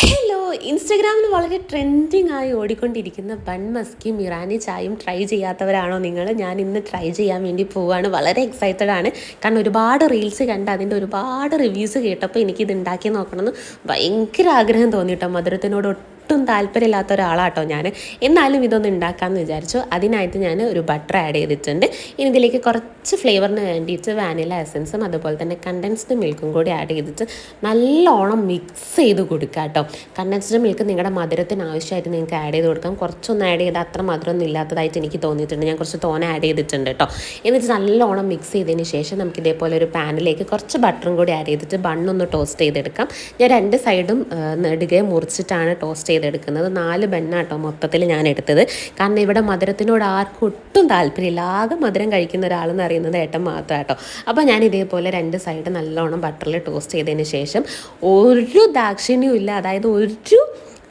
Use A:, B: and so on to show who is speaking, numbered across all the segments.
A: Hello, ഇൻസ്റ്റഗ്രാമിൽ വളരെ trending ആയി ഓടിക്കൊണ്ടിരിക്കുന്ന ബൺ മസ്കിയും ഇറാനി ചായയും ട്രൈ ചെയ്യാത്തവരാണോ നിങ്ങൾ? ഞാൻ ഇന്ന് ട്രൈ ചെയ്യാൻ വേണ്ടി പോവുകയാണ്. വളരെ എക്സൈറ്റഡ് ആണ്. കാരണം ഒരുപാട് റീൽസ് കണ്ട് അതിൻ്റെ ഒരുപാട് റിവ്യൂസ് കേട്ടപ്പോൾ എനിക്കിത് ഉണ്ടാക്കി നോക്കണമെന്ന് ഭയങ്കര ആഗ്രഹം തോന്നിയിട്ടോ. മധുരത്തിനോട് ഒട്ടും താല്പര്യമില്ലാത്ത ഒരാളാട്ടോ ഞാൻ. എന്നാലും ഇതൊന്ന് ഉണ്ടാക്കാമെന്ന് വിചാരിച്ചു. അതിനായിട്ട് ഞാൻ ഒരു ബട്ടർ ആഡ് ചെയ്തിട്ടുണ്ട്. ഇനി ഇതിലേക്ക് കുറച്ച് ഫ്ലേവറിന് വേണ്ടിയിട്ട് വാനില എസൻസും അതുപോലെ തന്നെ കണ്ടൻസ്ഡ് മിൽക്കും കൂടി ആഡ് ചെയ്തിട്ട് നല്ലോണം മിക്സ് ചെയ്ത് കൊടുക്കുക കേട്ടോ. കണ്ടൻസ്ഡ് മിൽക്ക് നിങ്ങളുടെ മധുരത്തിന് ആവശ്യമായിട്ട് നിങ്ങൾക്ക് ആഡ് ചെയ്ത് കൊടുക്കാം. കുറച്ചൊന്നും ആഡ് ചെയ്താൽ അത്ര മധുരമൊന്നും ഇല്ലാത്തതായിട്ട് എനിക്ക് തോന്നിയിട്ടുണ്ട്. ഞാൻ കുറച്ച് തോനെ ആഡ് ചെയ്തിട്ടുണ്ട് കേട്ടോ. എന്നിട്ട് നല്ലോണം മിക്സ് ചെയ്തതിന് ശേഷം നമുക്ക് ഇതേപോലെ ഒരു പാനിലേക്ക് കുറച്ച് ബട്ടറും കൂടി ആഡ് ചെയ്തിട്ട് ബണ്ണൊന്ന് ടോസ്റ്റ് ചെയ്തെടുക്കാം. ഞാൻ രണ്ട് സൈഡും നെടുകെ മുറിച്ചിട്ടാണ് ടോസ്റ്റ് ചെയ്തെടുക്കുന്നത്. 4 ബണ്ണാട്ടോ മൊത്തത്തിൽ ഞാൻ എടുത്തത്. കാരണം ഇവിടെ മധുരത്തിനോട് ആർക്കും ഒട്ടും താല്പര്യമില്ല. ആകെ മധുരം കഴിക്കുന്ന ഒരാളെന്ന് അറിയുന്നത് ഏട്ടൻ മാത്രം കേട്ടോ. അപ്പോൾ ഞാൻ ഇതേപോലെ 2 സൈഡ് നല്ലോണം ബട്ടറിൽ ടോസ്റ്റ് ചെയ്തതിന് ശേഷം ഒരു ദാക്ഷിണ്യവും ഇല്ല, അതായത് ഒരു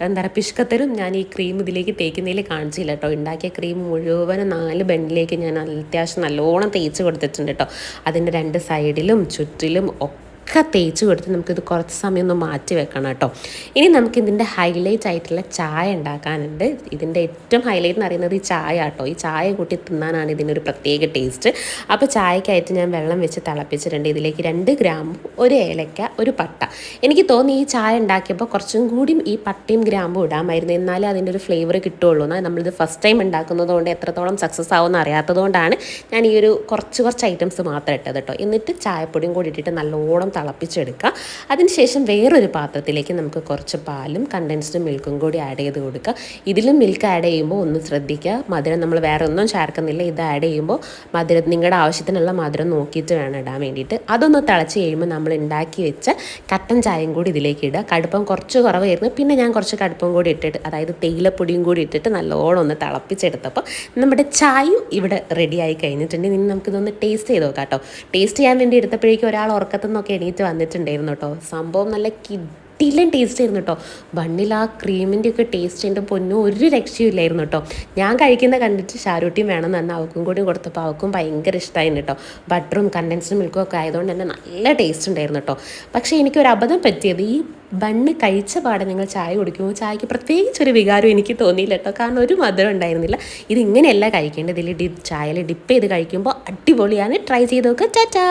A: എന്താ പറയുക പിഷ്കത്തരും ഞാൻ ഈ ക്രീം ഇതിലേക്ക് തേക്കുന്നതിൽ കാണിച്ചില്ല കേട്ടോ. ഉണ്ടാക്കിയ ക്രീം മുഴുവനും 4 ബണ്ണിലേക്ക് ഞാൻ അത്യാവശ്യം നല്ലോണം തേച്ച് കൊടുത്തിട്ടുണ്ട് കേട്ടോ. അതിൻ്റെ 2 സൈഡിലും ചുറ്റിലും ഒക്കെ തേച്ച് കൊടുത്ത് നമുക്കിത് കുറച്ച് സമയം ഒന്ന് മാറ്റി വെക്കണം കേട്ടോ. ഇനി നമുക്കിതിൻ്റെ ഹൈലൈറ്റ് ആയിട്ടുള്ള ചായ ഉണ്ടാക്കാനുണ്ട്. ഇതിൻ്റെ ഏറ്റവും ഹൈലൈറ്റ് എന്ന് പറയുന്നത് ഈ ചായ കേട്ടോ. ഈ ചായ കൂട്ടി തിന്നാനാണ് ഇതിനൊരു പ്രത്യേക ടേസ്റ്റ്. അപ്പോൾ ചായക്കായിട്ട് ഞാൻ വെള്ളം വെച്ച് തിളപ്പിച്ചിട്ടുണ്ട്. ഇതിലേക്ക് 2 ഗ്രാമ്പും 1 ഏലക്ക 1 പട്ട. എനിക്ക് തോന്നി ഈ ചായ ഉണ്ടാക്കിയപ്പോൾ കുറച്ചും കൂടി ഈ പട്ടയും ഗ്രാമ്പും ഇടാമായിരുന്നു, എന്നാലേ അതിൻ്റെ ഒരു ഫ്ലേവർ കിട്ടുള്ളൂ. എന്നാൽ നമ്മളിത് ഫസ്റ്റ് ടൈം ഉണ്ടാക്കുന്നത് കൊണ്ട് എത്രത്തോളം സക്സസ് ആവുമെന്ന് അറിയാത്തതുകൊണ്ടാണ് ഞാൻ ഈ ഒരു കുറച്ച് ഐറ്റംസ് മാത്രം ഇട്ടത് കേട്ടോ. എന്നിട്ട് ചായപ്പൊടിയും കൂടി ഇട്ടിട്ട് നല്ലോണം തിളപ്പിച്ചെടുക്കുക. അതിനുശേഷം വേറൊരു പാത്രത്തിലേക്ക് നമുക്ക് കുറച്ച് പാലും കണ്ടൻസ്ഡ് മിൽക്കും കൂടി ആഡ് ചെയ്ത് കൊടുക്കുക. ഇതിലും മിൽക്ക് ആഡ് ചെയ്യുമ്പോൾ ഒന്ന് ശ്രദ്ധിക്കുക, മധുരം നമ്മൾ വേറെ ഒന്നും ചേർക്കുന്നില്ല. ഇത് ആഡ് ചെയ്യുമ്പോൾ മധുരം നിങ്ങളുടെ ആവശ്യത്തിനുള്ള മധുരം നോക്കിയിട്ട് വേണം ഇടാൻ വേണ്ടിയിട്ട്. അതൊന്ന് തിളച്ച് കഴിയുമ്പോൾ നമ്മൾ ഉണ്ടാക്കി വെച്ച കട്ടൻ ചായയും കൂടി ഇതിലേക്ക് ഇടുക. കടുപ്പം കുറച്ച് കുറവായിരുന്നു, പിന്നെ ഞാൻ കുറച്ച് കടുപ്പം കൂടി ഇട്ടിട്ട്, അതായത് തേയിലപ്പൊടിയും കൂടി ഇട്ടിട്ട് നല്ലോണം ഒന്ന് തിളപ്പിച്ചെടുത്തപ്പോൾ നമ്മുടെ ചായയും ഇവിടെ റെഡി ആയി കഴിഞ്ഞിട്ടുണ്ട്. ഇനി നമുക്കിതൊന്ന് ടേസ്റ്റ് ചെയ്ത് നോക്കാം കേട്ടോ. ടേസ്റ്റ് ചെയ്യാൻ വേണ്ടി എടുത്തപ്പോഴേക്കും ഒരാൾ ഉറക്കത്തു നിന്നൊക്കെ എണീറ്റ് വന്നിട്ടുണ്ടായിരുന്നു കേട്ടോ. സംഭവം നല്ല കിടിലൻ ടേസ്റ്റ് ആയിരുന്നു കേട്ടോ. ബണ്ണിൽ ആ ക്രീമിൻ്റെ ഒക്കെ ടേസ്റ്റ് എൻ്റെ പൊന്നും ഒരു രക്ഷയില്ലായിരുന്നു കേട്ടോ. ഞാൻ കഴിക്കുന്ന കണ്ടിട്ട് ഷാരൂട്ടിയും വേണമെന്ന് പറഞ്ഞാൽ അവൾക്കും കൂടി കൊടുത്തപ്പോൾ അവൾക്കും ഭയങ്കര ഇഷ്ടമായിരുന്നു കേട്ടോ. ബട്ടറും കണ്ടൻസ്ഡ് മിൽക്കും ഒക്കെ ആയതുകൊണ്ട് തന്നെ നല്ല ടേസ്റ്റ് ഉണ്ടായിരുന്നു കേട്ടോ. പക്ഷേ എനിക്കൊരു അബദ്ധം പറ്റിയത്, ഈ ബണ്ണ് കഴിച്ച പാടെ നിങ്ങൾ ചായ കുടിക്കുമ്പോൾ ചായക്ക് പ്രത്യേകിച്ചൊരു വികാരം എനിക്ക് തോന്നിയില്ല കേട്ടോ. കാരണം ഒരു മധുരം ഉണ്ടായിരുന്നില്ല. ഇതിങ്ങനെയല്ല കഴിക്കേണ്ടത്. ഇതിൽ ചായയിൽ ഡിപ്പ് ചെയ്ത് കഴിക്കുമ്പോൾ അടിപൊളിയാണ്. ട്രൈ ചെയ്ത് നോക്കുക. ടാറ്റാ.